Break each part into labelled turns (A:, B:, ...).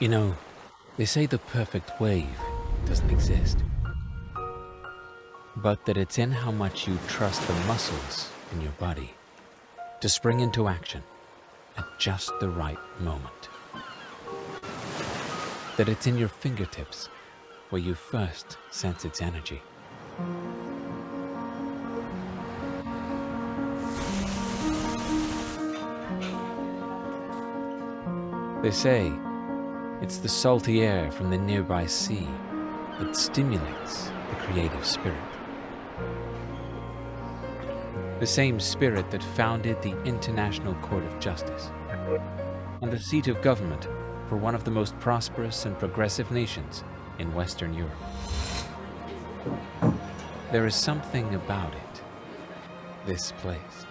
A: You know, they say the perfect wave doesn't exist, but that it's in how much you trust the muscles in your body to spring into action at just the right moment. That it's in your fingertips where you first sense its energy. They say it's the salty air from the nearby sea that stimulates the creative spirit. The same spirit that founded the International Court of Justice and the seat of government for one of the most prosperous and progressive nations in Western Europe. There is something about it, this place.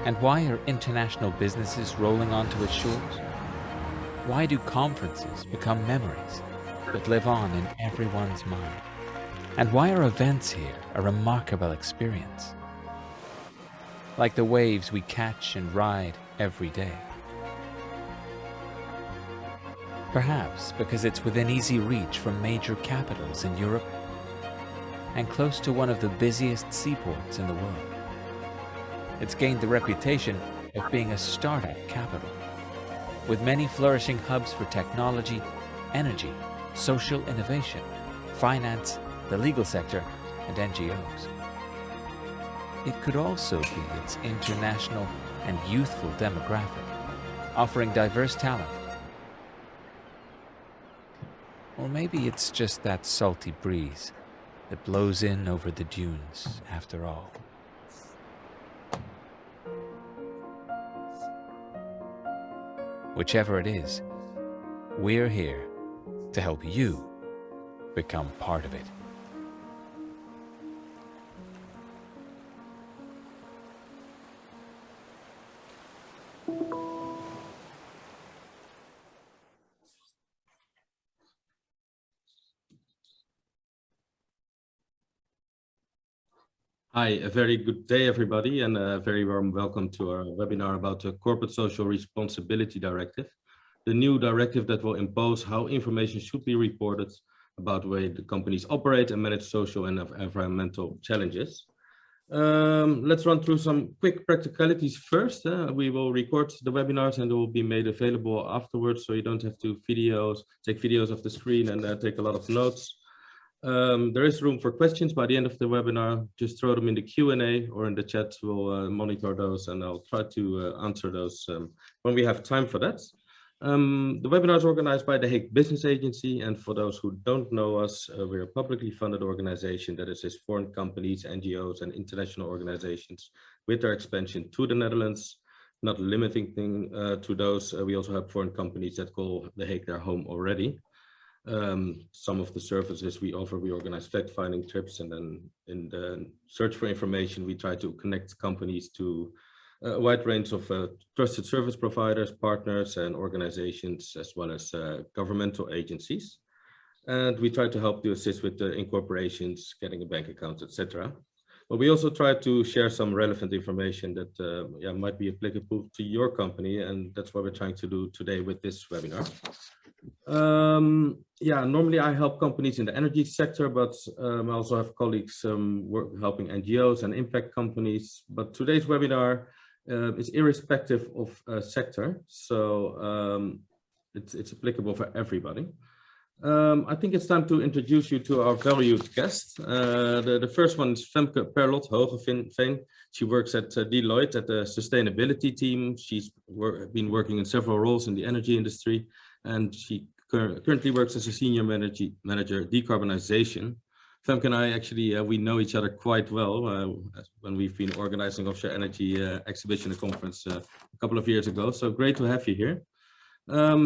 A: And why are international businesses rolling onto its shores? Why do conferences become memories that live on in everyone's mind? And why are events here a remarkable experience? Like the waves we catch and ride every day. Perhaps because it's within easy reach from major capitals in Europe and close to one of the busiest seaports in the world. It's gained the reputation of being a startup capital, with many flourishing hubs for technology, energy, social innovation, finance, the legal sector, and NGOs. It could also be its international and youthful demographic, offering diverse talent. Or maybe it's just that salty breeze that blows in over the dunes after all. Whichever it is, we're here to help you become part of it.
B: Hi, a very good day, everybody, and a very warm welcome to our webinar about the Corporate Social Responsibility Directive, the new directive that will impose how information should be reported about the way the companies operate and manage social and environmental challenges. Let's run through some quick practicalities first. We will record the webinars and they will be made available afterwards, so you don't have to take videos of the screen and take a lot of notes. There is room for questions by the end of the webinar. Just throw them in the Q&A or in the chat. We'll monitor those and I'll try to answer those when we have time for that. The webinar is organized by the Hague Business Agency, and for those who don't know us, we're a publicly funded organization that assists foreign companies, NGOs, and international organizations with their expansion to the Netherlands. Not limiting to those, we also have foreign companies that call The Hague their home already. Some of the services we offer, we organize fact-finding trips, and then in the search for information, we try to connect companies to a wide range of trusted service providers, partners, and organizations, as well as governmental agencies. And we try to help to assist with the incorporations, getting a bank account, etc. But we also try to share some relevant information that might be applicable to your company, and that's what we're trying to do today with this webinar. Normally I help companies in the energy sector, but I also have colleagues helping NGOs and impact companies. But today's webinar is irrespective of sector, so it's applicable for everybody. I think it's time to introduce you to our valued guest. The first one is Femke Perlot Hogeveen. She works at Deloitte at the sustainability team. She's been working in several roles in the energy industry, and she currently works as a senior manager decarbonization. Femke and I actually, we know each other quite well when we've been organizing offshore energy exhibition and conference a couple of years ago. So great to have you here.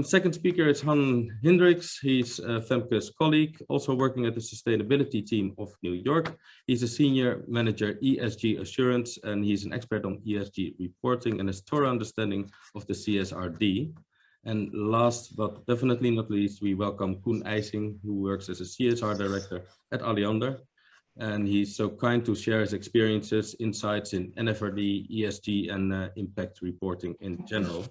B: Second speaker is Han Hendricks. He's Femke's colleague, also working at the sustainability team of New York. He's a senior manager ESG assurance, and he's an expert on ESG reporting and has thorough understanding of the Csrd. And last but definitely not least, we welcome Koen Eising, who works as a CSR director at Alliander. And he's so kind to share his experiences, insights in NFRD, ESG, and impact reporting in general.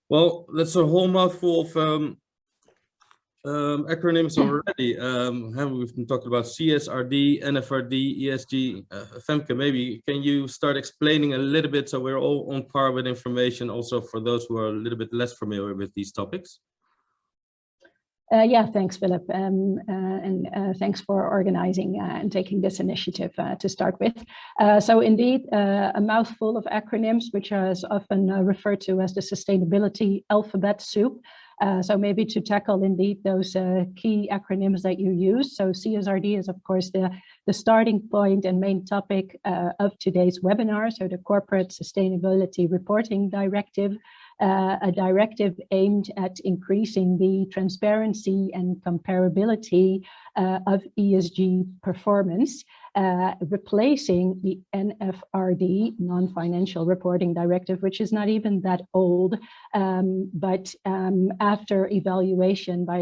B: Well, that's a whole mouthful of acronyms already. We've been talking about CSRD, NFRD, ESG. Femke, maybe can you start explaining a little bit so we're all on par with information also for those who are a little bit less familiar with these topics?
C: Yeah, thanks, Philip, and thanks for organizing and taking this initiative to start with. So indeed, a mouthful of acronyms, which is often referred to as the sustainability alphabet soup. So maybe to tackle indeed those key acronyms that you use. So CSRD is, of course, the starting point and main topic of today's webinar. So the Corporate Sustainability Reporting Directive. A directive aimed at increasing the transparency and comparability of ESG performance, replacing the NFRD, Non-Financial Reporting Directive, which is not even that old, but after evaluation by,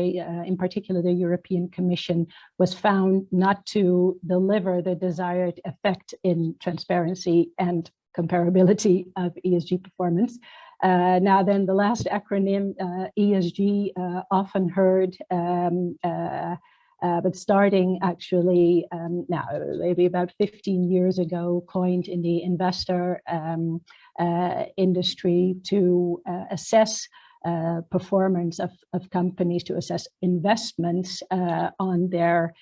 C: in particular, the European Commission, was found not to deliver the desired effect in transparency and comparability of ESG performance. Now then, the last acronym, ESG, often heard, but starting actually now, maybe about 15 years ago, coined in the investor industry to assess performance of companies, to assess investments on their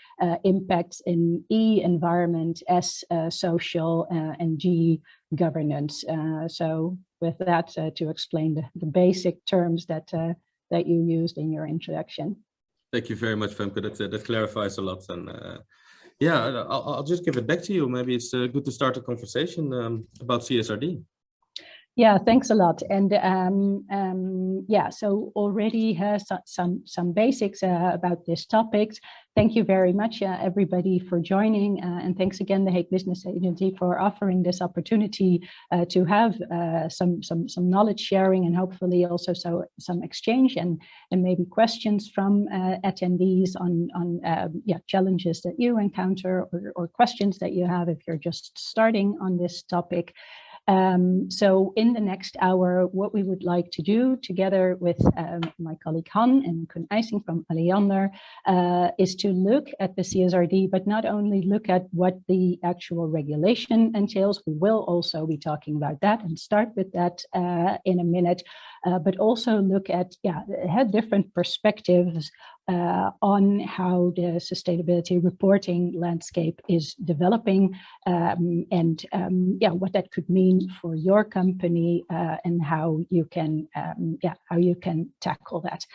C: impacts in E, environment, S, social, and G, governance. So with that, to explain the basic terms that that you used in your introduction.
B: Thank you very much, Femke. That clarifies a lot. And yeah, I'll just give it back to you. Maybe it's good to start a conversation about CSRD.
C: Yeah, thanks a lot. And yeah, so already has some basics about this topic. Thank you very much, everybody, for joining. And thanks again, the Hague Business Agency, for offering this opportunity to have some knowledge sharing, and hopefully also some exchange and maybe questions from attendees on yeah, challenges that you encounter, or questions that you have if you're just starting on this topic. So in the next hour, what we would like to do together with my colleague Han and Kun Eising from Alliander is to look at the CSRD, but not only look at what the actual regulation entails. We will also be talking about that and start with that in a minute, but also look at, yeah, different perspectives on how the sustainability reporting landscape is developing, and yeah, what that could mean for your company, and how you can tackle that.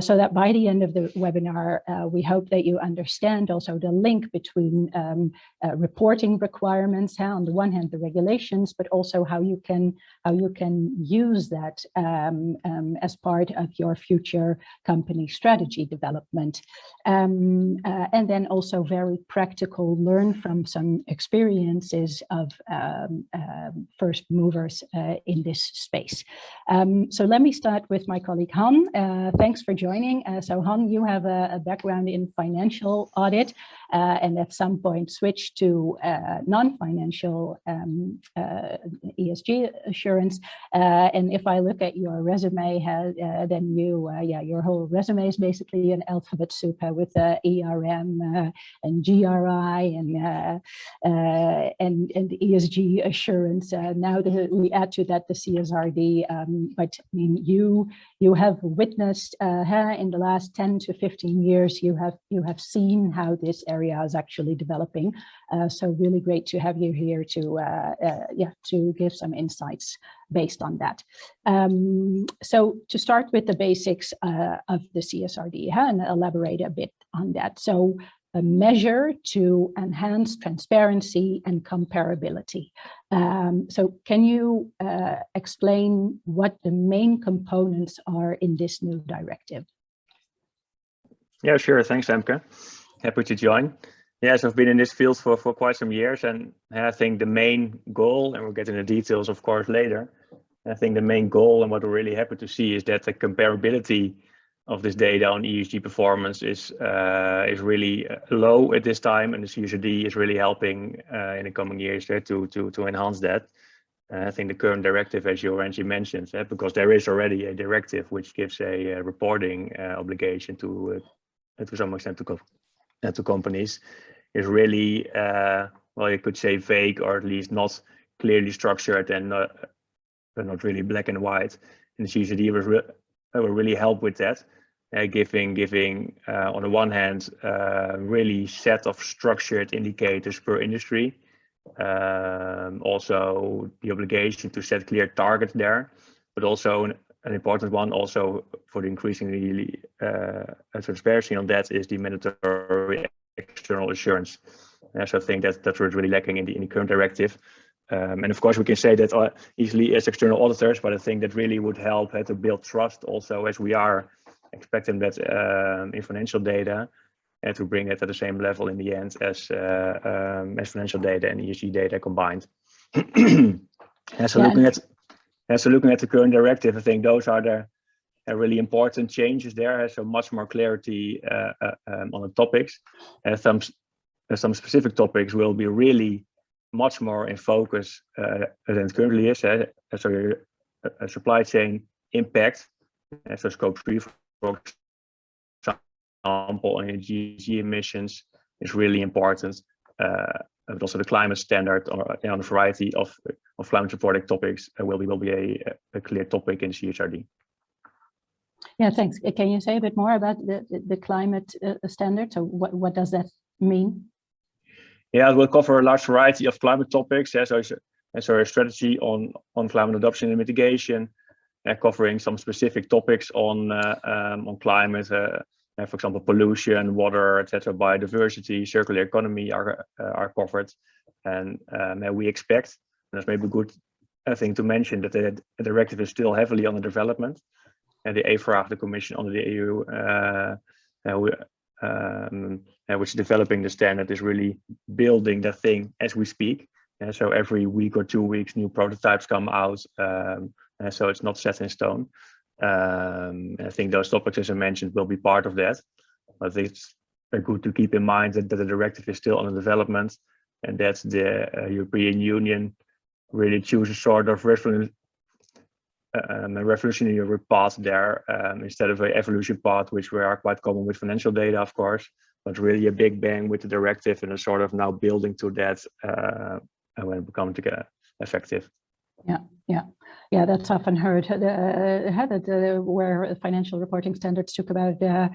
C: So that by the end of the webinar, we hope that you understand also the link between reporting requirements, on the one hand the regulations, but also how you can use that as part of your future company strategy development, and then also very practical, learn from some experiences of first movers in this space. So let me start with my colleague Han. Thanks for joining. So Han, you have a background in financial audit, and at some point switched to non-financial ESG assurance. And if I look at your resume, then you, yeah, your whole resume is basically an alphabet soup with ERM and GRI and ESG assurance. Now we add to that the CSRD, but I mean, you have witnessed in the last 10 to 15 years, you have seen how this area is actually developing. So really great to have you here to yeah, to give some insights based on that. So to start with the basics of the CSRD, and elaborate a bit on that. So a measure to enhance transparency and comparability. So can you explain what the main components are in this new directive?
D: Yeah, sure. Thanks, Femke. Happy to join. Yes, I've been in this field for quite some years, and I think the main goal, and we'll get into the details, of course, later. I think the main goal, and what we're really happy to see, is that the comparability of this data on ESG performance is really low at this time, and the CSRD is really helping in the coming years there to enhance that. I think the current directive, as you already mentioned, because there is already a directive which gives a reporting obligation to some extent to companies, is really, well, you could say vague, or at least not clearly structured, and not really black and white. And the Csrd will really help with that, giving on the one hand really set of structured indicators per industry, also the obligation to set clear targets there, but also an important one also for the increasingly transparency on that is the mandatory external assurance. So I think that's what's really lacking in the current directive. And of course, we can say that easily as external auditors, but I think that really would help to build trust also, as we are expecting that in financial data, and to bring it at the same level in the end as financial data and ESG data combined. Looking at the current directive, I think those are the really important changes there. So much more clarity on the topics. Some specific topics will be really much more in focus than it currently is. So supply chain impact, so scope 3, for example, and GHG emissions is really important. But also the climate standard on a variety of climate reporting topics will be a clear topic in Csrd.
C: Yeah, thanks. Can you say a bit more about the climate standard? So what does that mean?
D: Yeah, it will cover a large variety of climate topics. So a strategy on climate adoption and mitigation, covering some specific topics on climate, for example, pollution, water, etc., biodiversity, circular economy are covered. And we expect, and that's maybe a good thing to mention, that the directive is still heavily under development. And the EFRA, the Commission under the EU, which is developing the standard, is really building the thing as we speak. So every week or 2 weeks, new prototypes come out. So it's not set in stone. I think those topics, as I mentioned, will be part of that. But it's good to keep in mind that the directive is still under development, and that the European Union really chooses sort of a revolutionary path there, instead of an evolution path, which we are quite common with financial data, of course, but really a big bang with the directive and a sort of now building to that when it becomes effective.
C: Yeah, that's often heard. Where financial reporting standards took about a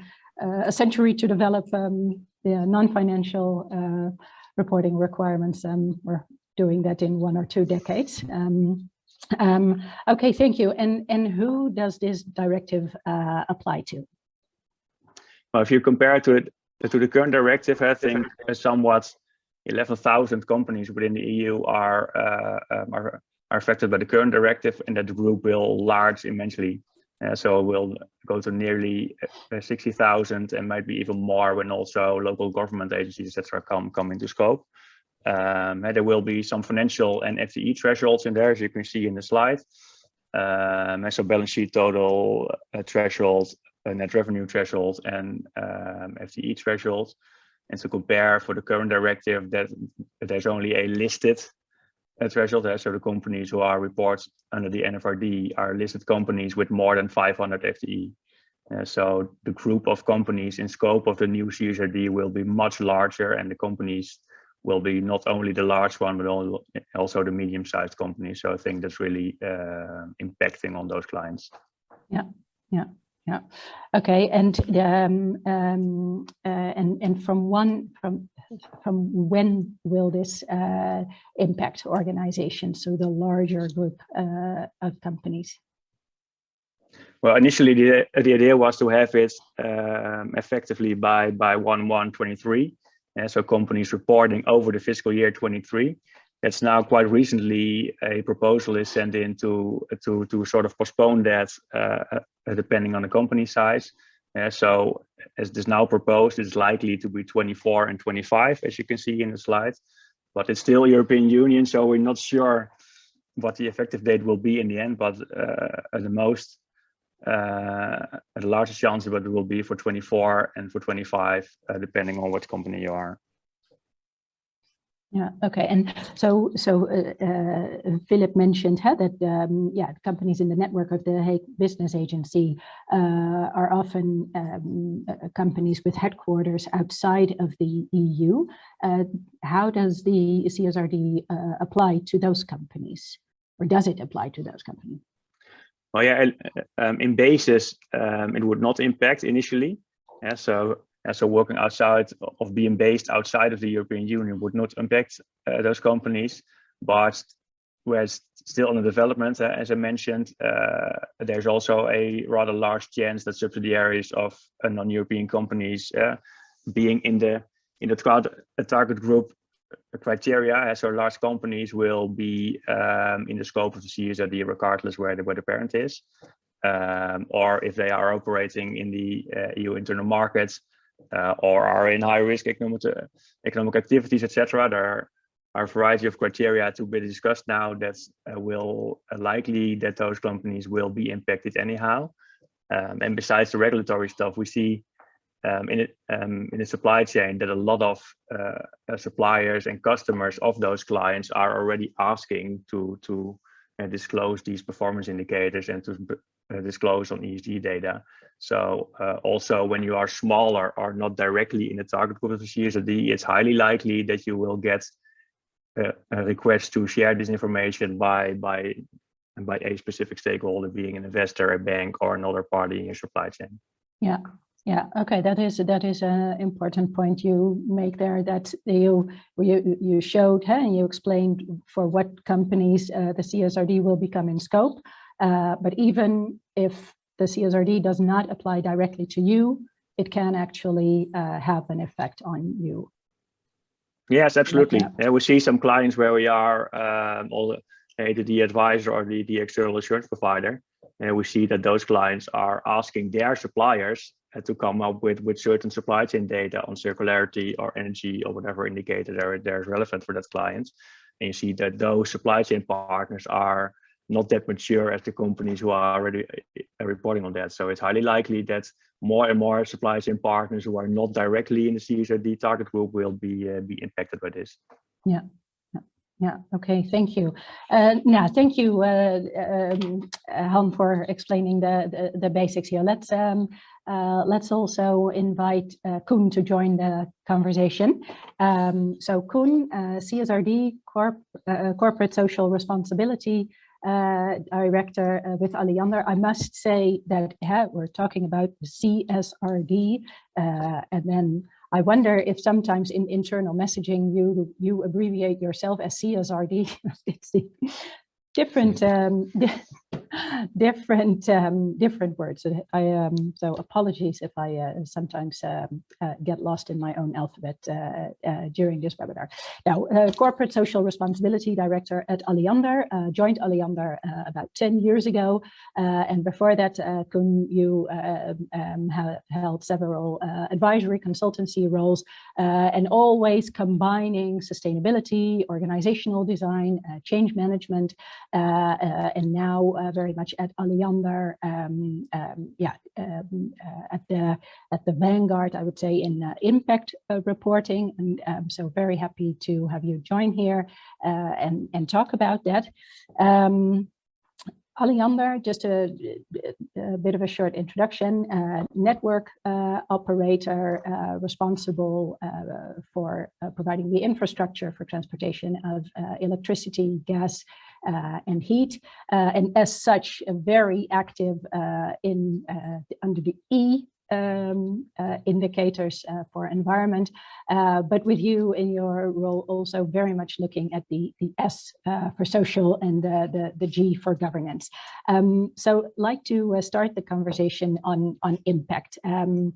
C: century to develop, the non-financial reporting requirements. We're doing that in 1 or 2 decades. Okay, thank you. And who does this directive apply to?
D: Well, if you compare it to the current directive, I think somewhat 11,000 companies within the EU are affected by the current directive, and that the group will enlarge immensely. So it will go to nearly 60,000 and might be even more when also local government agencies, etc., come into scope. There will be some financial and FTE thresholds in there, as you can see in the slide. So balance sheet total thresholds, net revenue thresholds, and FTE thresholds. And to compare, for the current directive, that there's only a listed threshold. So the companies who are reports under the NFRD are listed companies with more than 500 FTE. So the group of companies in scope of the new Csrd will be much larger, and the companies will be not only the large one, but also the medium-sized companies. So I think that's really impacting on those clients.
C: Yeah. Okay, and from when will this impact organizations? So the larger group of companies.
D: Well, initially the idea was to have it effectively by 1/1/23. So companies reporting over the fiscal year 23. That's now quite recently a proposal is sent in to sort of postpone that depending on the company size. So as this now proposed, it's likely to be 24 and 25, as you can see in the slide. But it's still European Union, so we're not sure what the effective date will be in the end. But at the largest chance of it will be for 24 and for 25, depending on what company you are.
C: Yeah. Okay. And so Philip mentioned that companies in the network of the Hague Business Agency are often companies with headquarters outside of the EU. How does the CSRD apply to those companies, or does it apply to those companies?
D: Well, yeah, in basis, it would not impact initially. Yeah, so working outside of being based outside of the European Union would not impact those companies, but where it's still under development, as I mentioned, there's also a rather large chance that subsidiaries of non-European companies being in the target group criteria, so large companies will be in the scope of the CSRD regardless where the parent is, or if they are operating in the EU internal markets, or are in high risk economic activities, etc. There are a variety of criteria to be discussed now that will likely that those companies will be impacted anyhow. And besides the regulatory stuff, we see in the supply chain that a lot of suppliers and customers of those clients are already asking to disclose these performance indicators and to disclose on ESG data. So also when you are smaller or not directly in the target group of the CSRD, it's highly likely that you will get a request to share this information by a specific stakeholder, being an investor, a bank, or another party in your supply chain.
C: Yeah. Yeah. Okay. That is an important point you make there. That you showed and you explained for what companies the CSRD will become in scope. But even if the CSRD does not apply directly to you, it can actually have an effect on you.
D: Yes, absolutely. Yeah, we see some clients where we are either the advisor or the external assurance provider, and we see that those clients are asking their suppliers to come up with certain supply chain data on circularity or energy or whatever indicator there is relevant for that client. And you see that those supply chain partners are not that mature as the companies who are already reporting on that. So it's highly likely that more and more supply chain partners who are not directly in the CSRD target group will be impacted by this.
C: Yeah. Yeah. Okay. Thank you. Now, thank you, Han, for explaining the basics here. Let's also invite Koen to join the conversation. So Koen, CSRD Corporate Social Responsibility Director with Alliander. I must say that we're talking about the CSRD, and then I wonder if sometimes in internal messaging you abbreviate yourself as CSRD. It's the different different words. So apologies if I sometimes get lost in my own alphabet during this webinar. Now, Corporate Social Responsibility Director at Alliander, joined Alliander about 10 years ago, and before that, Koen, you held several advisory consultancy roles, and always combining sustainability, organizational design, change management, and now very much at Alliander, at the vanguard, I would say, in impact reporting. And so very happy to have you join here and talk about that. Alliander, just a bit of a short introduction, network operator responsible for providing the infrastructure for transportation of electricity, gas, and heat, and as such, very active under the E indicators for environment, but with you in your role also very much looking at the S for social and the G for governance. So I'd like to start the conversation on impact. So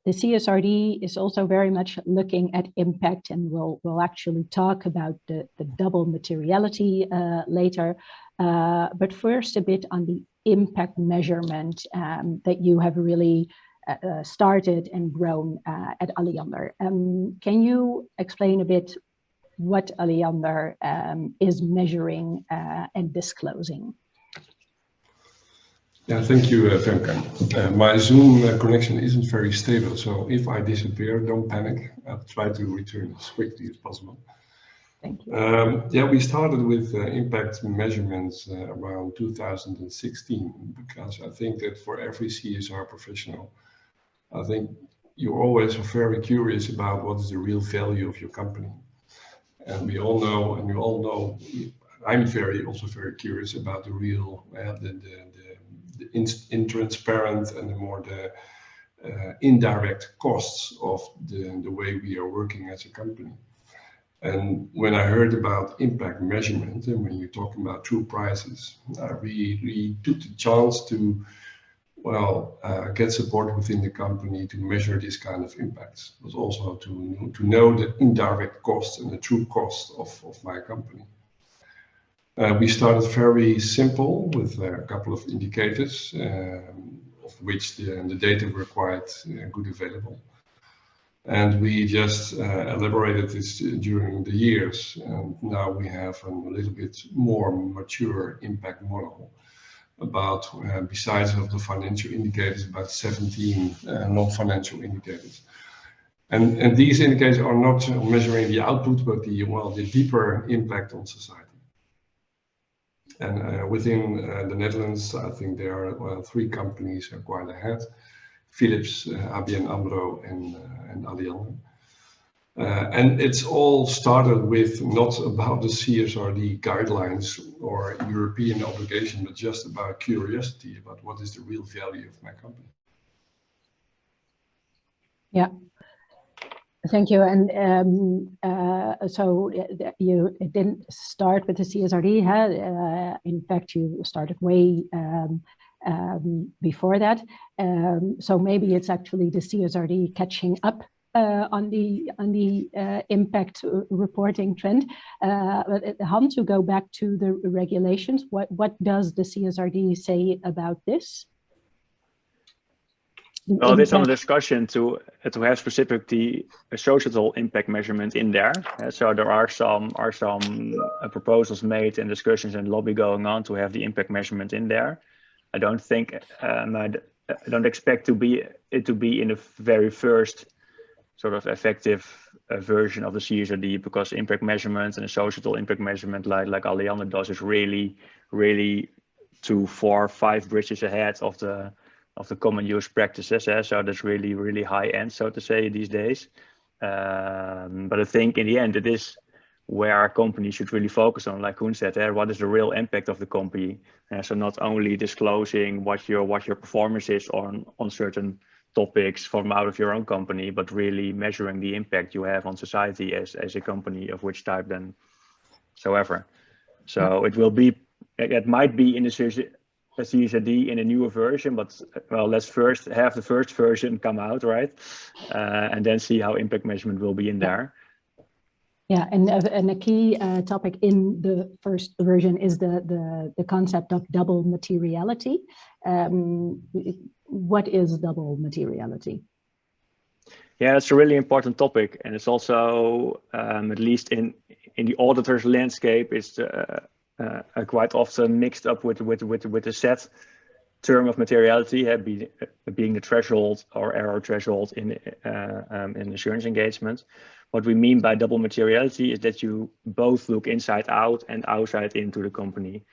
C: the CSRD is also very much looking at impact, and we'll actually talk about the double materiality later. But first, a bit on the impact measurement that you have really started and grown at Alliander. Can you explain a bit what Alliander is measuring and disclosing?
E: Yeah, thank you, Femke. My Zoom connection isn't very stable, so if I disappear, don't panic. I'll try to return as quickly as possible.
C: Thank you.
E: Yeah, we started with impact measurements around 2016, because I think that for every CSR professional, I think you're always very curious about what is the real value of your company. And we all know, and you all know, I'm also very curious about the real, the intransparent and the more indirect costs of the way we are working as a company. And when I heard about impact measurement, and when you're talking about true prices, I really took the chance to, well, get support within the company to measure this kind of impacts, but also to know the indirect costs and the true cost of my company. We started very simple with a couple of indicators, of which the data were quite good available. And we just elaborated this during the years. And now we have a little bit more mature impact model about, besides of the financial indicators, about 17 non-financial indicators. And these indicators are not measuring the output, but the deeper impact on society. And within the Netherlands, I think there are 3 companies are quite ahead: Philips, ABN AMRO, and Allianz. And it's all started with not about the CSRD guidelines or European obligation, but just about curiosity about what is the real value of my company.
C: Yeah. Thank you. And so you didn't start with the CSRD. In fact, you started way before that. So maybe it's actually the CSRD catching up on the impact reporting trend. But Hans, to go back to the regulations, what does the CSRD say about this?
D: Well, there's some discussion to have specifically a societal impact measurement in there. So there are some proposals made and discussions and lobby going on to have the impact measurement in there. I don't think I don't expect it to be in the very first sort of effective version of the CSRD, because impact measurement and a societal impact measurement like Allianz does is really 2, 4, 5 bridges ahead of the common use practices. So that's really high end, so to say, these days. But I think in the end, it is where a company should really focus on, like Koen said, what is the real impact of the company? So not only disclosing what your performance is on certain topics from out of your own company, but really measuring the impact you have on society as a company of which type then soever. So it might be in the CSRD in a newer version, but well, let's first have the first version come out, right? And then see how impact measurement will be in there.
C: Yeah, and a key topic in the first version is the concept of double materiality. What is double materiality?
D: Yeah, it's a really important topic, and it's also at least in the auditor's landscape, it's quite often mixed up with a set term of materiality, being the threshold or error threshold in assurance engagement. What we mean by double materiality is that you both look inside out and outside into the company.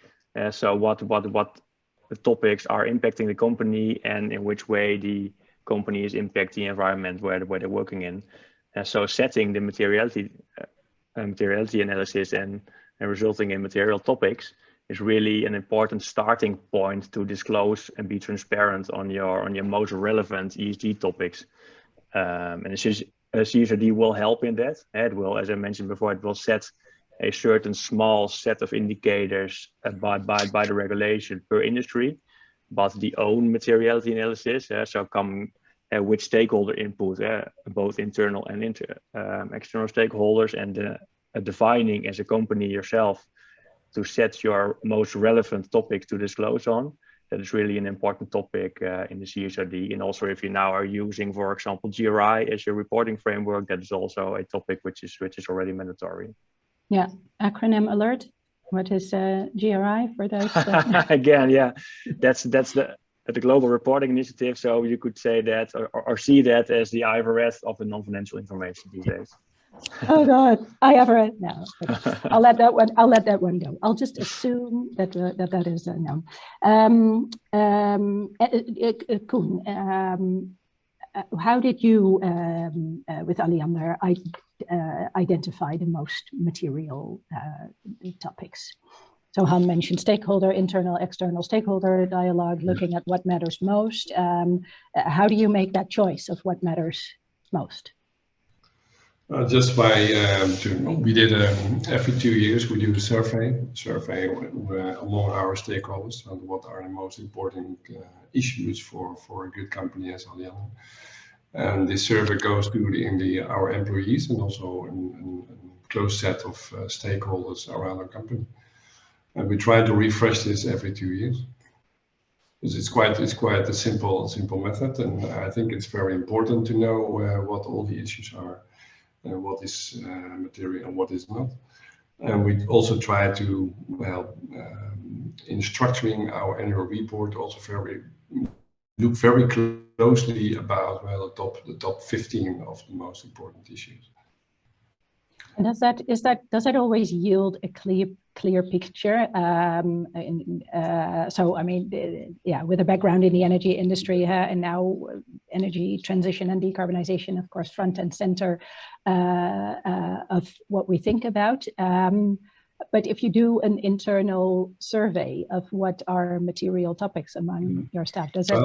D: So what the topics are impacting the company and in which way the company is impacting the environment where they're working in. So setting the materiality analysis and resulting in material topics is really an important starting point to disclose and be transparent on your most relevant ESG topics. And CSRD will help in that. It will, as I mentioned before, it will set a certain small set of indicators by the regulation per industry, but the own materiality analysis, so come with stakeholder input, both internal and external stakeholders, and defining as a company yourself to set your most relevant topic to disclose on. That is really an important topic in the CSRD. And also, if you now are using, for example, GRI as your reporting framework, that is also a topic which is already mandatory.
C: Yeah, acronym alert. What is GRI for those?
D: Again, yeah, that's the the Global Reporting Initiative. So you could say that or see that as the IFRS of the non-financial information these days.
C: Oh God, IFRS. No, I'll let that one. I'll let that one go. I'll just assume that that is a no. Koen, how did you, with Alliander, identify the most material topics? So Han mentioned stakeholder, internal, external stakeholder dialogue, looking at what matters most. How do you make that choice of what matters most?
E: Just by, we did every 2 years, we do a survey among our stakeholders on what are the most important issues for a good company as Alliander. And this survey goes to our employees and also a close set of stakeholders around our company. And we try to refresh this every 2 years. Because it's quite a simple method, and I think it's very important to know what all the issues are, and what is material and what is not. And we also try to, in structuring our annual report, also look very closely about the top 15 of the most important issues.
C: And does that always yield a clear picture? So I mean, yeah, with a background in the energy industry and now energy transition and decarbonization, of course, front and center of what we think about. But if you do an internal survey of what are material topics among your staff, does it?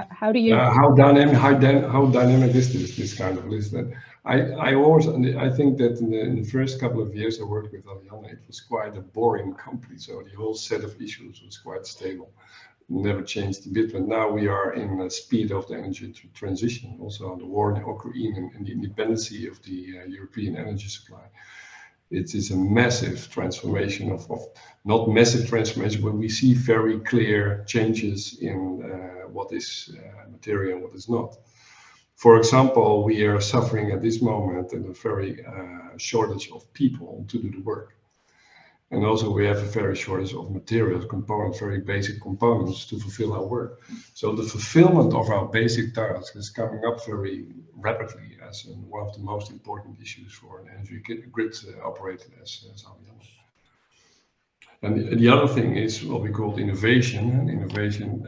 C: How do you?
E: How dynamic is this kind of list? I think that in the first couple of years I worked with Alliander, it was quite a boring company. So the whole set of issues was quite stable, never changed a bit. But now we are in the speed of the energy transition, also on the war in Ukraine and the independency of the European energy supply. It is a massive transformation of not massive transformation, but we see very clear changes in what is material and what is not. For example, we are suffering at this moment in a very shortage of people to do the work. And also we have a very shortage of materials, components, very basic components to fulfill our work. So the fulfillment of our basic tasks is coming up very rapidly as one of the most important issues for an energy grid operator as Alliander. And the other thing is what we call innovation. And innovation,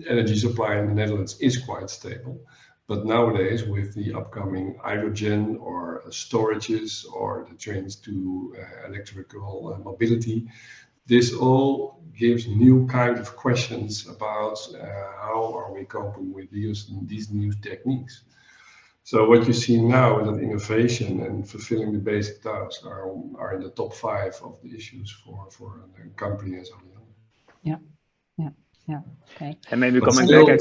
E: energy supply in the Netherlands is quite stable. But nowadays, with the upcoming hydrogen or storages or the change to electrical mobility, this all gives new kind of questions about how are we coping with these new techniques. So what you see now is that innovation and fulfilling the basic tasks are in the top 5 of the issues for a company as Alliander.
C: Yeah. Yeah, okay.
D: And maybe coming back,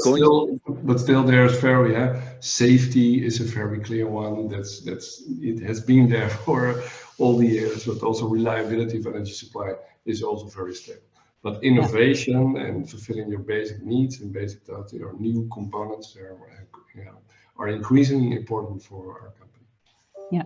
E: but still there's very safety is a very clear one. It has been there for all the years, but also reliability of energy supply is also very stable. But innovation and fulfilling your basic needs and basic tasks, there are new components there are increasingly important for our company.
C: Yeah.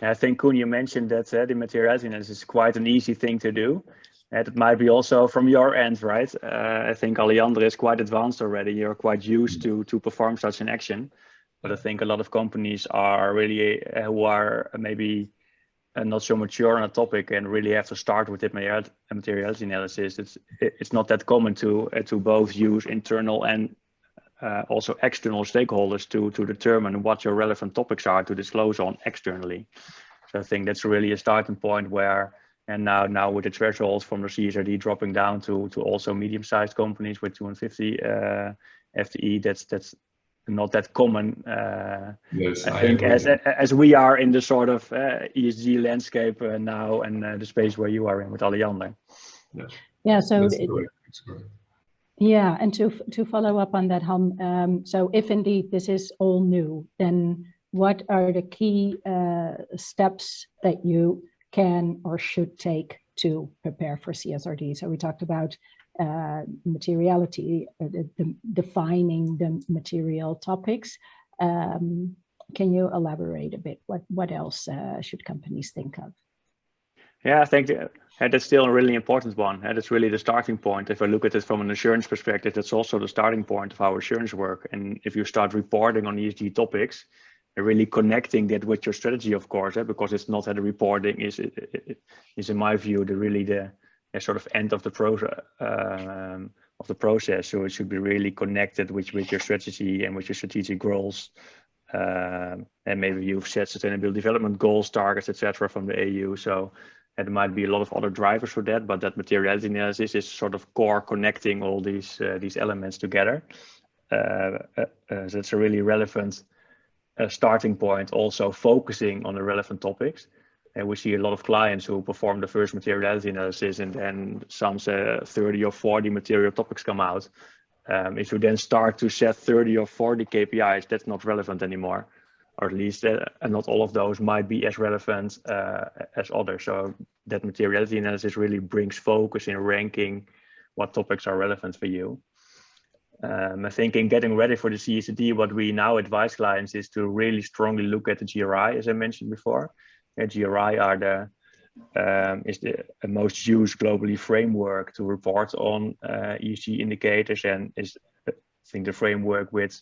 D: I think Koen, you mentioned that the materiality analysis is quite an easy thing to do. It might be also from your end, right? I think Alliander is quite advanced already. You're quite used to perform such an action. But I think a lot of companies are really, who are maybe not so mature on a topic and really have to start with it materiality analysis. It's not that common to both use internal and also external stakeholders to determine what your relevant topics are to disclose on externally. So I think that's really a starting point where, and now with the thresholds from the Csrd dropping down to also medium-sized companies with 250 FTE, that's not that common.
E: Yes,
D: I think as we are in the sort of ESG landscape now and the space where you are in with Alliander.
C: Yeah, so
E: that's correct.
C: Yeah, and to follow up on that, Han, so if indeed this is all new, then what are the key steps that you can or should take to prepare for CSRD? So we talked about materiality, defining the material topics. Can you elaborate a bit? What else should companies think of?
D: Yeah, I think that's still a really important one. And it's really the starting point. If I look at it from an insurance perspective, that's also the starting point of how insurance work. And if you start reporting on ESG topics, and really connecting that with your strategy, of course, because it's not that the reporting is in my view, the sort of end of the process. So it should be really connected with your strategy and with your strategic goals. And maybe you've set sustainable development goals, targets, etc. from the AU. So there might be a lot of other drivers for that, but that materiality analysis is sort of core connecting all these elements together. So it's a really relevant starting point, also focusing on the relevant topics. And we see a lot of clients who perform the first materiality analysis and then some 30 or 40 material topics come out. If you then start to set 30 or 40 KPIs, that's not relevant anymore, or at least not all of those might be as relevant as others. So that materiality analysis really brings focus in ranking what topics are relevant for you. I think in getting ready for the CSRD, what we now advise clients is to really strongly look at the GRI, as I mentioned before. GRI is the most used globally framework to report on ESG indicators, and is, I think, the framework with,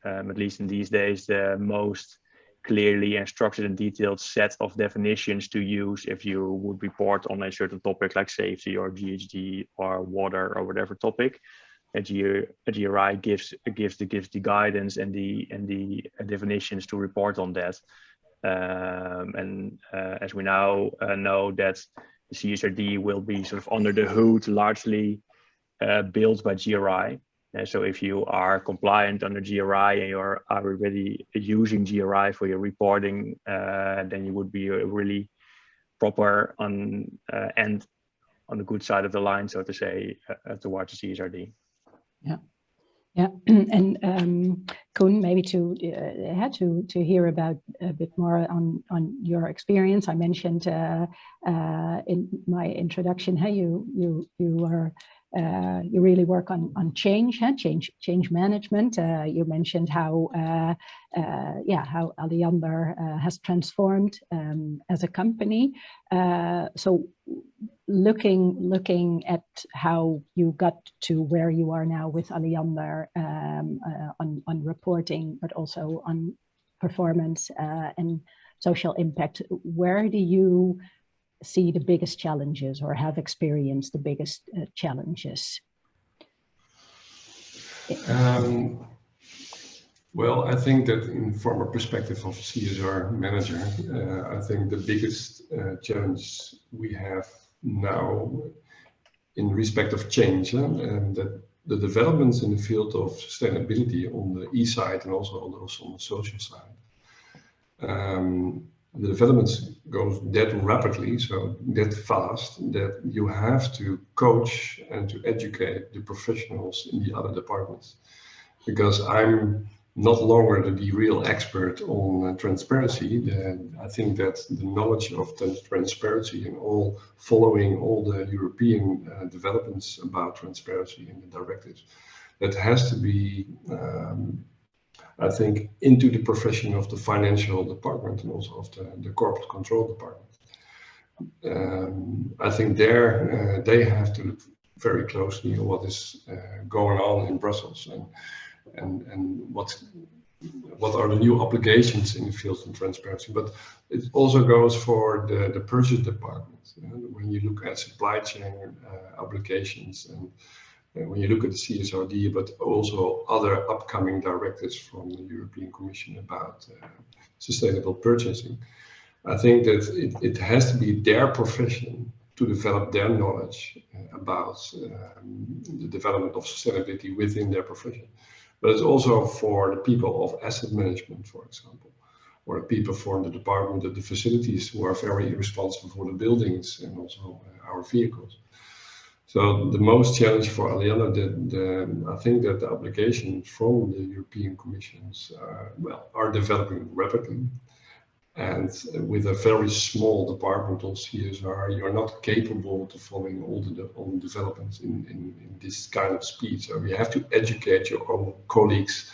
D: at least in these days, the most clearly and structured and detailed set of definitions to use if you would report on a certain topic like safety or GHG or water or whatever topic. A GRI gives the guidance and the definitions to report on that. As we now know that the CSRD will be sort of under the hood largely built by GRI. So if you are compliant under GRI and you are already using GRI for your reporting, then you would be really proper and on the good side of the line, so to say, towards the CSRD.
C: Yeah, and Koen, maybe to hear about a bit more on your experience. I mentioned in my introduction, how you really work on change management. You mentioned how Alliander has transformed as a company. So looking at how you got to where you are now with Alliander on reporting, but also on performance and social impact, where do you see the biggest challenges or have experienced the biggest challenges?
E: Well, I think that from a perspective of CSR manager, I think the biggest challenge we have now in respect of change, and that the developments in the field of sustainability on the E side and also on the social side, the developments go that rapidly, so that fast, that you have to coach and to educate the professionals in the other departments. Because I'm not longer the real expert on transparency. I think that the knowledge of transparency and following all the European developments about transparency and the directives, that has to be, I think, into the profession of the financial department and also of the corporate control department. I think there they have to look very closely at what is going on in Brussels and what are the new obligations in the field of transparency. But it also goes for the purchase department. When you look at supply chain obligations and when you look at the CSRD, but also other upcoming directives from the European Commission about sustainable purchasing, I think that it has to be their profession to develop their knowledge about the development of sustainability within their profession. But it's also for the people of asset management, for example, or the people from the department of the facilities who are very responsible for the buildings and also our vehicles. So the most challenge for Alliander, I think that the obligations from the European Commissions are developing rapidly. And with a very small department of CSR, you're not capable of following all the developments in this kind of speed. So you have to educate your own colleagues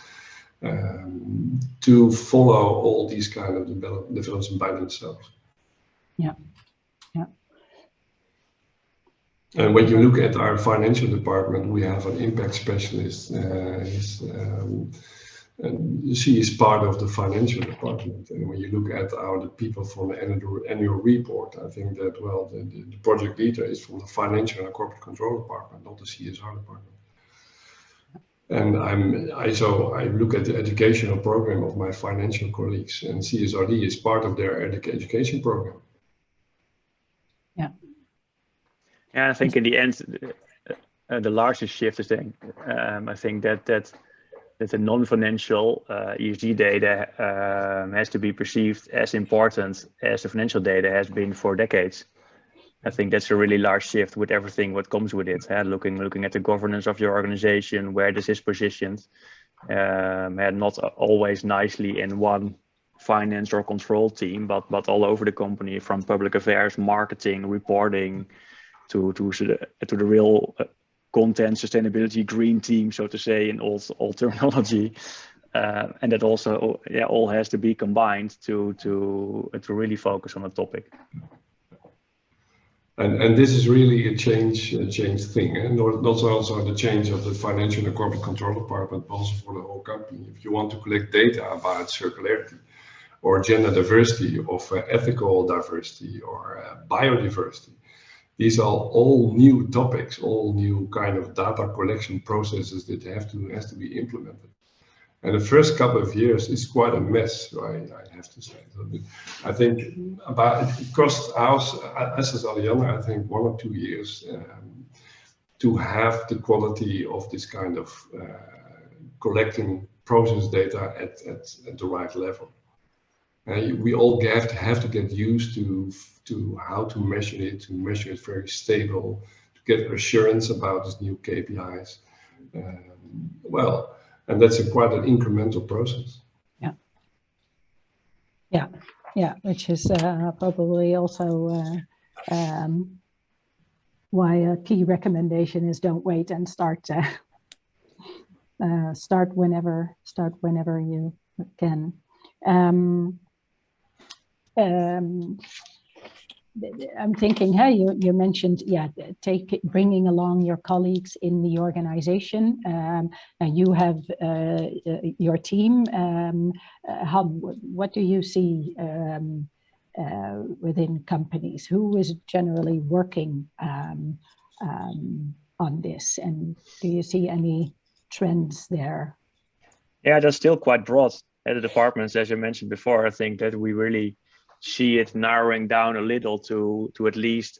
E: to follow all these kind of developments by themselves.
C: Yeah.
E: And when you look at our financial department, we have an impact specialist. And she is part of the financial department. And when you look at the people from the annual report, I think that, well, the project leader is from the financial and corporate control department, not the CSR department. And I look at the educational program of my financial colleagues, and CSRD is part of their education program.
C: Yeah.
D: Yeah, I think in the end, the largest shift is that I think that the non-financial ESG data has to be perceived as important as the financial data has been for decades. I think that's a really large shift with everything what comes with it. Looking at the governance of your organization, where this is positioned, and not always nicely in one finance or control team, but all over the company, from public affairs, marketing, reporting, to the real content, sustainability, green team, so to say, in all terminology, and that also all has to be combined to really focus on a topic.
E: And this is really a change thing, and not also the change of the financial and corporate control department, but also for the whole company. If you want to collect data about circularity, or gender diversity, of ethical diversity, or biodiversity, these are all new topics, all new kind of data collection processes that has to be implemented. And the first couple of years is quite a mess, right? I have to say. So I think it cost us as Alianna, I think 1 or 2 years to have the quality of this kind of collecting process data at the right level. We all have to get used to how to measure it very stable, to get assurance about these new KPIs. And that's quite an incremental process.
C: Yeah, which is probably also why a key recommendation is don't wait and start whenever you can. I'm thinking, hey, you mentioned, bringing along your colleagues in the organization. And you have your team. What do you see within companies? Who is generally working on this? And do you see any trends there?
D: Yeah, that's still quite broad. At the departments, as you mentioned before, I think that we really see it narrowing down a little to at least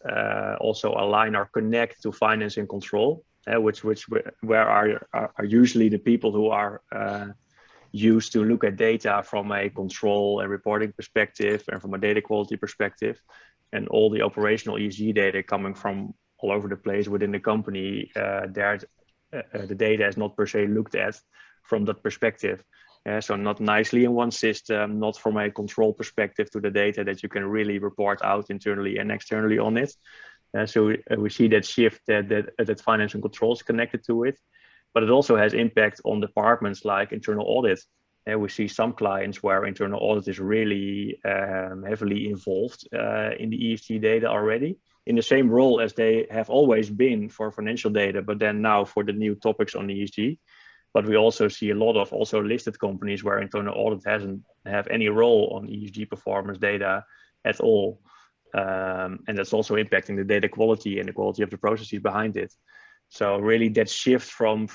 D: also align or connect to finance and control, where are usually the people who are used to look at data from a control and reporting perspective and from a data quality perspective, and all the operational ESG data coming from all over the place within the company. The data is not per se looked at from that perspective. So not nicely in one system, not from a control perspective to the data that you can really report out internally and externally on it. So we see that shift that finance and control is connected to it, but it also has impact on departments like internal audit. We see some clients where internal audit is really heavily involved in the ESG data already, in the same role as they have always been for financial data, but then now for the new topics on ESG. But we also see a lot of also listed companies where internal audit doesn't have any role on ESG performance data at all. And that's also impacting the data quality and the quality of the processes behind it. So really that shift from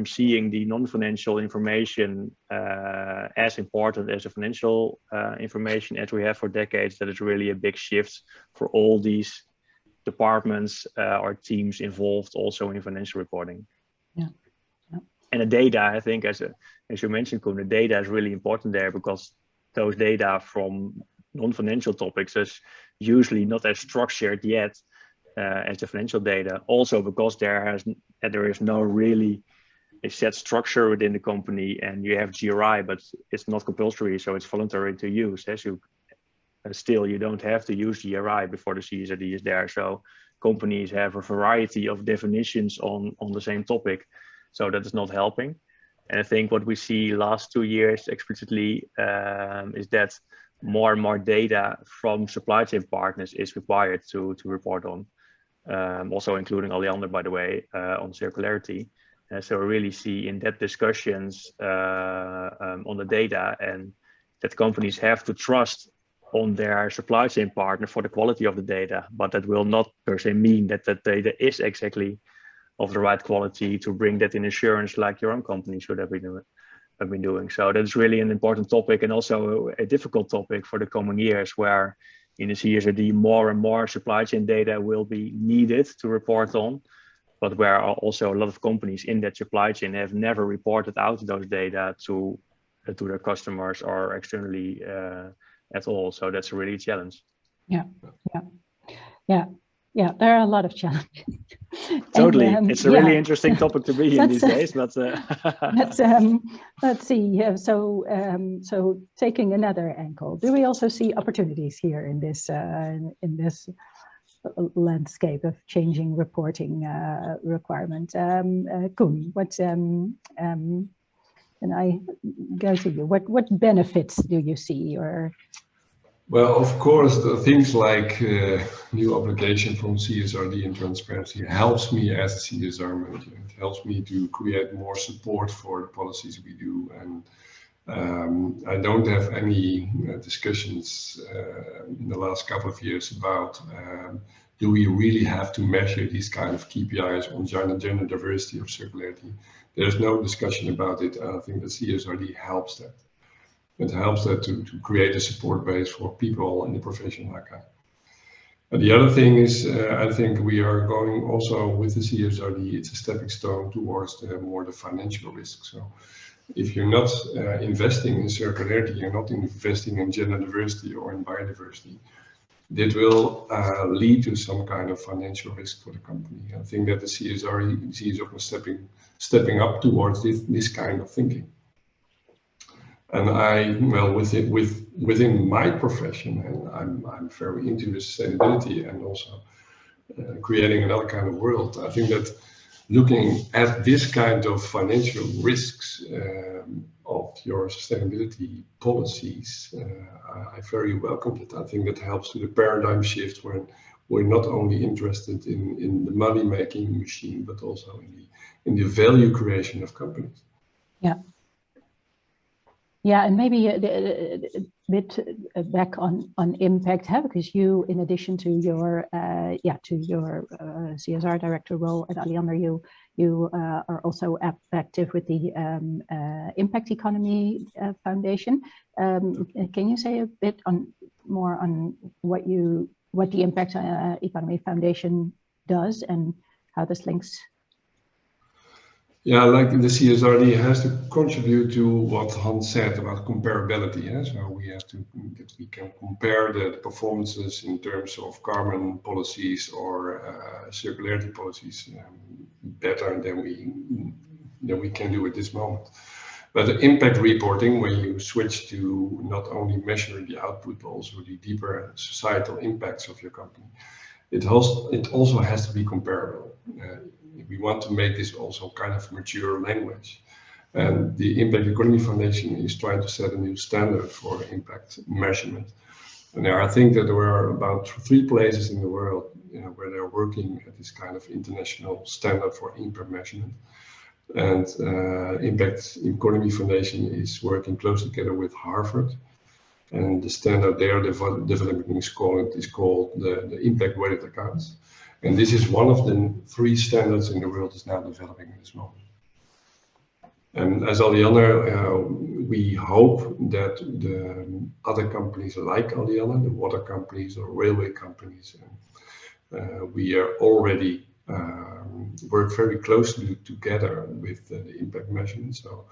D: seeing the non-financial information as important as the financial information as we have for decades, that is really a big shift for all these departments or teams involved also in financial reporting.
C: Yeah.
D: And the data, I think, as you mentioned, Koen, the data is really important there, because those data from non-financial topics is usually not as structured yet as the financial data. Also because there is no really a set structure within the company, and you have GRI, but it's not compulsory, so it's voluntary to use. Still, you don't have to use GRI before the CSRD is there. So companies have a variety of definitions on the same topic. So that is not helping. And I think what we see last 2 years explicitly is that more and more data from supply chain partners is required to report on. also including Alliander, by the way, on circularity. So we really see in-depth discussions on the data, and that companies have to trust on their supply chain partner for the quality of the data, but that will not per se mean that that data is exactly of the right quality to bring that in assurance like your own company should have been doing. So that's really an important topic, and also a difficult topic for the coming years, where in the CSRD more and more supply chain data will be needed to report on, but where also a lot of companies in that supply chain have never reported out those data to their customers or externally at all. So that's really a challenge.
C: Yeah. There are a lot of challenges.
D: Totally,
C: And,
D: it's a really interesting topic to be in these days. But
C: let's see. So taking another angle, do we also see opportunities here in this landscape of changing reporting requirements? Koen, and I go to you. What benefits do you see, or?
E: Well, of course, the things like new obligation from CSRD and transparency helps me as a CSR manager. It helps me to create more support for the policies we do. And I don't have any discussions in the last couple of years about do we really have to measure these kind of KPIs on gender diversity or circularity. There's no discussion about it. I think the CSRD helps that. It helps that to create a support base for people in the profession like I. And the other thing is, I think we are going also with the CSRD, it's a stepping stone towards the financial risk. So if you're not investing in circularity, you're not investing in gender diversity or in biodiversity, that will lead to some kind of financial risk for the company. I think that the CSRD is stepping up towards this kind of thinking. And within my profession, and I'm very into sustainability and also creating another kind of world. I think that looking at this kind of financial risks of your sustainability policies, I very welcome it. I think that helps to the paradigm shift when we're not only interested in the money-making machine, but also in the value creation of companies.
C: Yeah. Yeah, and maybe a bit back on impact, because you, in addition to your CSR director role at Alliander, you are also active with the Impact Economy Foundation. Can you say a bit more on what the Impact Economy Foundation does and how this links?
E: Yeah, like the CSRD has to contribute to what Hans said about comparability. So we can compare the performances in terms of carbon policies or circularity policies better than we can do at this moment. But the impact reporting, when you switch to not only measure the output, but also the deeper societal impacts of your company, it also has to be comparable. We want to make this also kind of mature language. And the Impact Economy Foundation is trying to set a new standard for impact measurement. And I think that there are about 3 places in the world where they're working at this kind of international standard for impact measurement. And Impact Economy Foundation is working close together with Harvard. And the standard they are developing is called the impact weighted accounts. And this is one of the 3 standards in the world is now developing at this moment. And as Alliander, we hope that the other companies like Alliander, the water companies or railway companies, we are already work very closely together with the impact measurement. So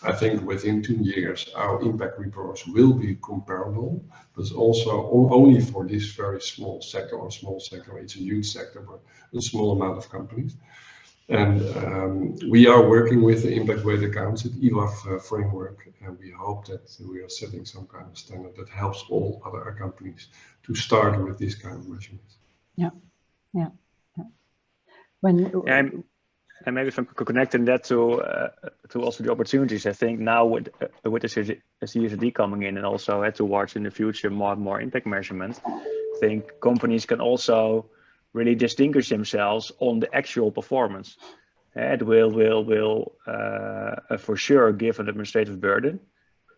E: I think within 2 years, our impact reports will be comparable, but also only for this very small sector, it's a huge sector, but a small amount of companies. And we are working with the impact weighted accounts at EWAF framework, and we hope that we are setting some kind of standard that helps all other companies to start with this kind of measurements.
C: Yeah.
D: And maybe if I'm connecting that to also the opportunities, I think now with the CSRD coming in and also towards in the future more and more impact measurement, I think companies can also really distinguish themselves on the actual performance. It will for sure give an administrative burden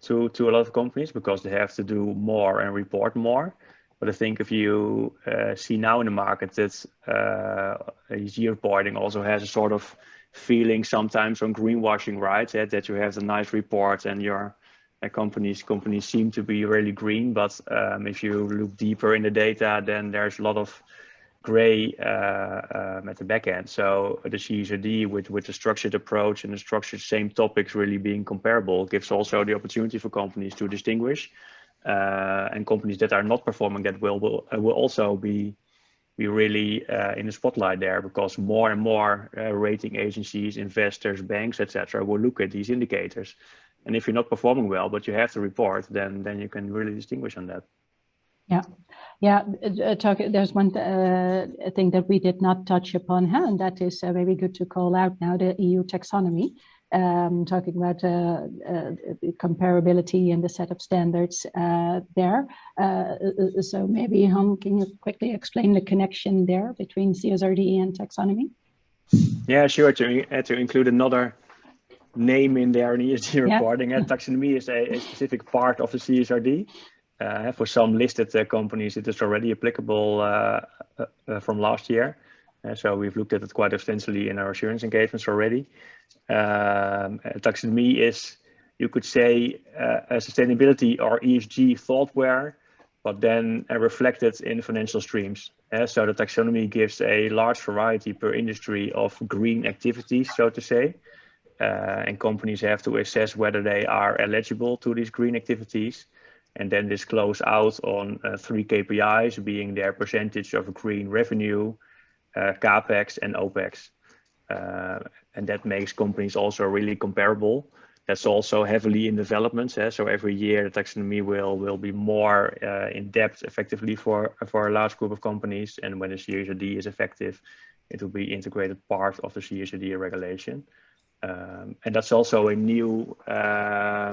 D: to a lot of companies because they have to do more and report more. But I think if you see now in the market that ESG reporting also has a sort of feeling sometimes on greenwashing, right? That you have a nice report and your companies seem to be really green, but if you look deeper in the data, then there's a lot of gray at the back end. So the Csrd with the structured approach and the structured same topics really being comparable gives also the opportunity for companies to distinguish, and companies that are not performing that will also be really in the spotlight there, because more and more rating agencies, investors, banks, etc. will look at these indicators. And if you're not performing well, but you have to report, then you can really distinguish on that.
C: Yeah. There's one thing that we did not touch upon, and that is very good to call out now, the EU taxonomy. Talking about comparability and the set of standards there. So maybe, Han, can you quickly explain the connection there between CSRD and taxonomy?
D: Yeah, sure. To include another name in there in ESG reporting, taxonomy is a specific part of the CSRD. For some listed companies, it is already applicable from last year. So we've looked at it quite extensively in our assurance engagements already. Taxonomy is, you could say, a sustainability or ESG thoughtware, but then reflected in financial streams. So the taxonomy gives a large variety per industry of green activities, so to say. And companies have to assess whether they are eligible to these green activities, and then disclose out on 3 KPIs, being their percentage of green revenue, CAPEX and OPEX. And that makes companies also really comparable. That's also heavily in development. So every year the taxonomy will be more in depth effectively for a large group of companies. And when the CSRD is effective, it will be integrated part of the CSRD regulation. And that's also a new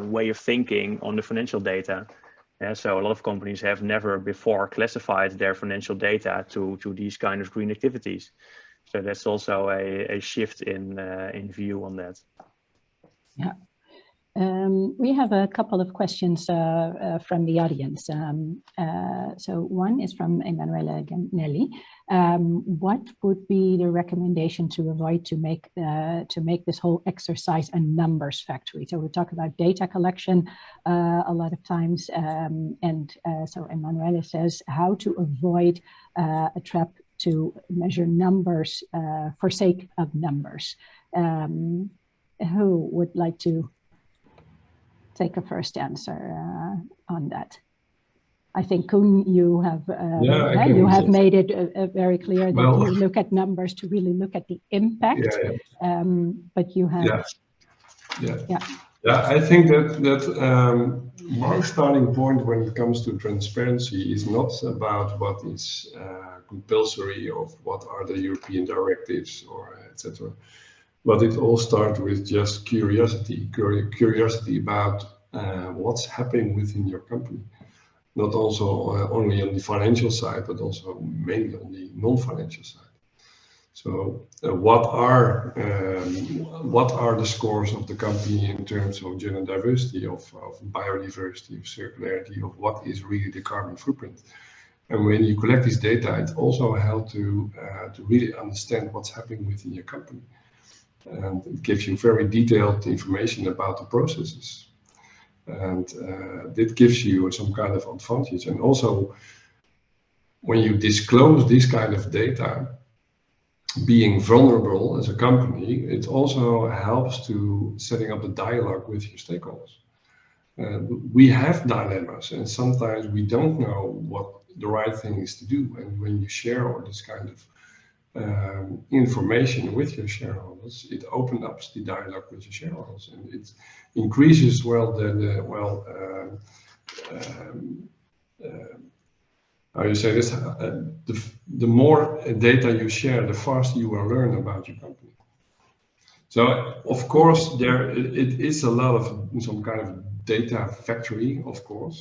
D: way of thinking on the financial data. So a lot of companies have never before classified their financial data to these kind of green activities. So that's also a shift in view on that. Yeah.
C: We have a couple of questions from the audience. So one is from Emanuele Ganelli. What would be the recommendation to avoid to make this whole exercise a numbers factory? So we talk about data collection a lot of times, so Emanuele says how to avoid a trap to measure numbers for sake of numbers. Who would like to take a first answer on that? I think Koen, you have made it very clear that you look at numbers to really look at the impact. But you have
E: I think that my starting point when it comes to transparency is not about what is compulsory of what are the European directives or etc. But it all starts with just curiosity about what's happening within your company. Not also only on the financial side, but also mainly on the non-financial side. So what are the scores of the company in terms of gender diversity, of biodiversity, of circularity, of what is really the carbon footprint? And when you collect this data, it also helps to really understand what's happening within your company. And it gives you very detailed information about the processes. And that gives you some kind of advantage. And also, when you disclose this kind of data, being vulnerable as a company, it also helps to setting up a dialogue with your stakeholders. We have dilemmas, and sometimes we don't know what the right thing is to do. And when you share all this kind of information with your shareholders, it opens up the dialogue with your shareholders, and it increases how you say this, the more data you share, the faster you will learn about your company. So of course it is a lot of some kind of data factory, of course,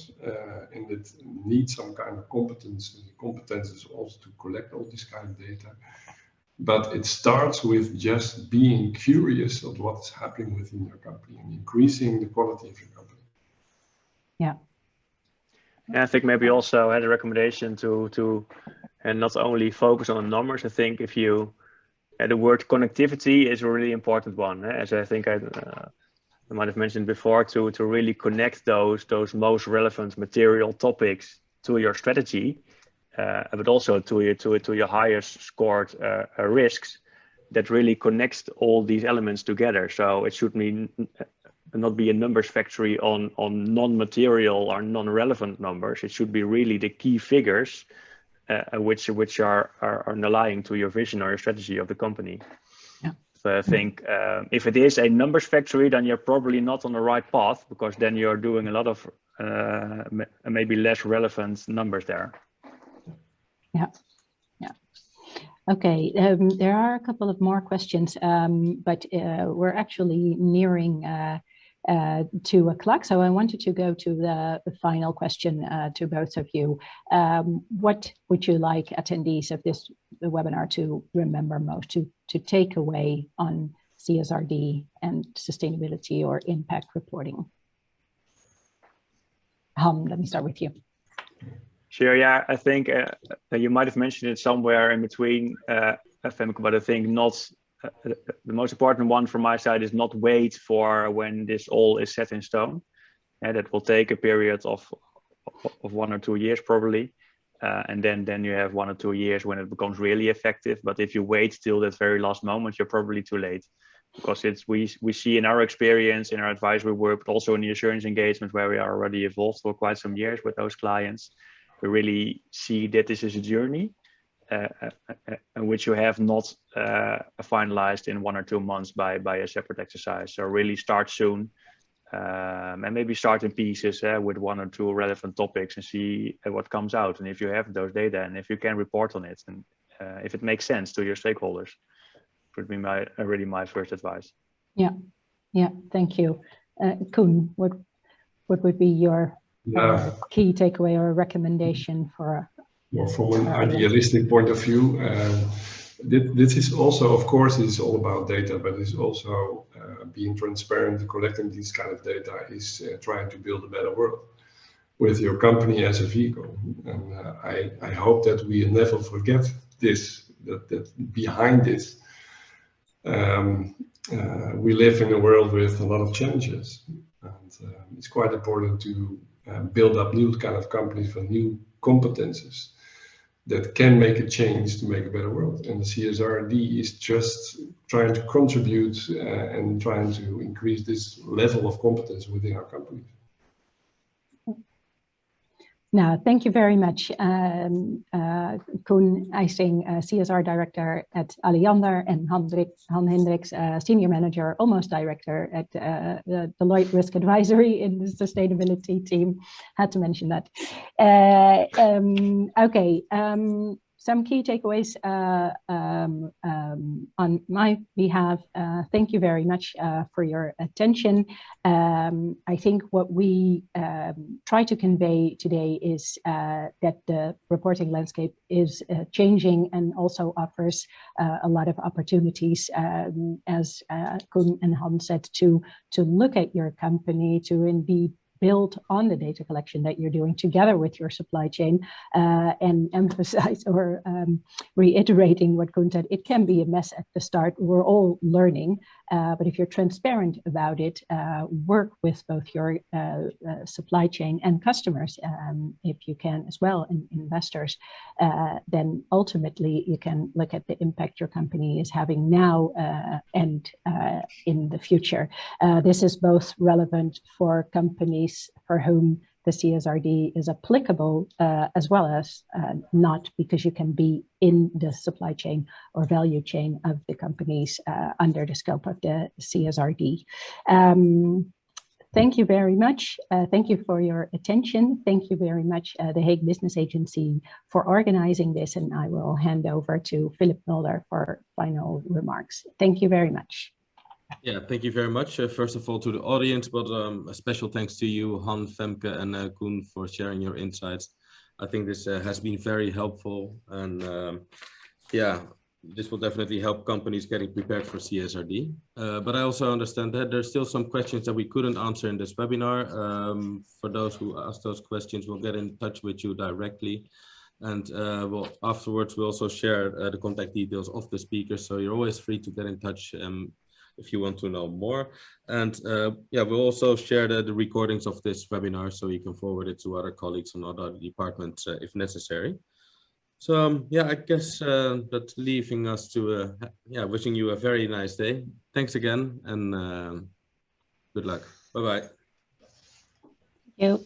E: and it needs some kind of competences also to collect all this kind of data. But it starts with just being curious of what is happening within your company and increasing the quality of your company.
C: Yeah.
D: And I think maybe also had a recommendation to and not only focus on the numbers. I think if you the word connectivity is a really important one, as I think I might have mentioned before, to really connect those most relevant material topics to your strategy, but also to your highest scored risks, that really connects all these elements together. So it should not be a numbers factory on non-material or non-relevant numbers. It should be really the key figures which are underlying to your vision or your strategy of the company.
C: Yeah.
D: So I think if it is a numbers factory, then you're probably not on the right path, because then you're doing a lot of maybe less relevant numbers there.
C: Yeah. Yeah. Okay. There are a couple of more questions, but we're actually nearing 2 o'clock. So I wanted to go to the final question to both of you. What would you like attendees of this webinar to remember most, to take away on CSRD and sustainability or impact reporting? Let me start with you.
D: Sure. Yeah, I think you might have mentioned it somewhere in between, Femke, but I think not. The most important one from my side is not wait for when this all is set in stone. And that will take a period of 1 or 2 years probably. And then you have 1 or 2 years when it becomes really effective. But if you wait till that very last moment, you're probably too late. Because we see in our experience, in our advisory work, but also in the assurance engagement where we are already involved for quite some years with those clients, we really see that this is a journey. Which you have not finalized in 1 or 2 months by a separate exercise. So really start soon, and maybe start in pieces with 1 or 2 relevant topics and see what comes out. And if you have those data and if you can report on it, and if it makes sense to your stakeholders, would be really my first advice.
C: Yeah, yeah, thank you. Koen, what would be your key takeaway or recommendation for?
E: Well, from an idealistic point of view, this is also, of course, it's all about data, but it's also being transparent, collecting these kind of data is trying to build a better world with your company as a vehicle. And I hope that we never forget this, that behind this, we live in a world with a lot of challenges. And it's quite important to build up new kind of companies for new competences that can make a change to make a better world. And the CSRD is just trying to contribute and trying to increase this level of competence within our companies.
C: Now, thank you very much, Koen Eising, CSR Director at Alliander, and Han Hendricks, Senior Manager, almost Director at the Deloitte Risk Advisory in the Sustainability team. Had to mention that. Okay, some key takeaways on my behalf. Thank you very much for your attention. I think what we try to convey today is that the reporting landscape is changing and also offers a lot of opportunities, as Koen and Han said, to look at your company, to indeed build on the data collection that you're doing together with your supply chain, and emphasize or reiterating what Koen said. It can be a mess at the start. We're all learning, but if you're transparent about it, work with both your supply chain and customers, if you can as well, and investors, then ultimately you can look at the impact your company is having now and in the future. This is both relevant for companies for whom the CSRD is applicable, as well as not, because you can be in the supply chain or value chain of the companies under the scope of the CSRD. Thank you very much. Thank you for your attention. Thank you very much, the Hague Business Agency, for organizing this, and I will hand over to Philip Mulder for final remarks. Thank you very much.
B: Yeah, thank you very much. First of all, to the audience, but a special thanks to you, Han, Femke, and Koen, for sharing your insights. I think this has been very helpful, and yeah, this will definitely help companies getting prepared for CSRD. But I also understand that there's still some questions that we couldn't answer in this webinar. For those who asked those questions, we'll get in touch with you directly. And afterwards, we'll also share the contact details of the speakers. So you're always free to get in touch if you want to know more. And yeah, we'll also share the recordings of this webinar so you can forward it to other colleagues in other departments if necessary. So yeah, I guess that's leaving us to yeah, wishing you a very nice day. Thanks again, and good luck. Bye-bye.
C: Thank you.